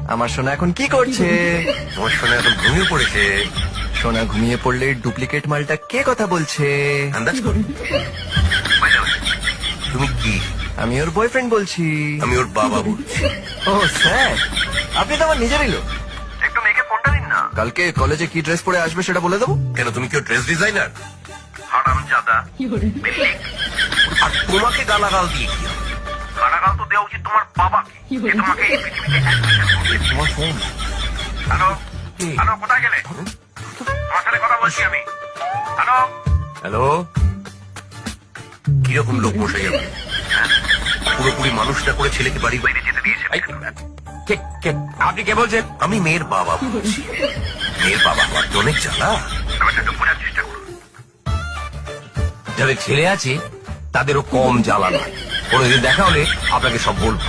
আমার সোনা এখন কি করছে? তোমার সোনা এখন ঘুমিয়ে পড়েছে। সোনা ঘুমিয়ে পড়লে ডুপ্লিকেট মালটা কে কথা বলছে? আন্দাজ কর। তুমি কি? আমি ওর বয়ফ্রেন্ড বলছি। আমি ওর বাবা বলছি। ও স্যার, আপনি তো আমার নিজেরই লোক। একটু মেয়েকে ফোনটা দিন না। কালকে কলেজে কি ড্রেস পরে আসবে সেটা বলে দেবো। কেন, তুমি কি ড্রেস ডিজাইনার? হারামজাদা। আর তোমাকে গালাগাল দিয়ে কি হবে? গালাগাল তো দেওয়া উচিত তোমার বাবাকে। যে তোমাকে এই পৃথিবীতে তোমার ফোন। হ্যালো হ্যালো, কোথায় গেলে? তোমার সাথে কথা বলছি আমি। Hello hello. কিরকম লোক বসে যাবে? পুরোপুরি মানুষটা করে ছেলেকে বাড়ি বাইরে যেতে দিয়েছে। আপনি কে বলছেন? আমি মেয়ের বাবা বলছি। মেয়ের বাবা হওয়ার তো অনেক জ্বালা। একটু বোঝার চেষ্টা করুন। যাদের ছেলে আছে তাদেরও কম জ্বালা নয়। কোনোদিন দেখা হলে আপনাকে সব বলবো।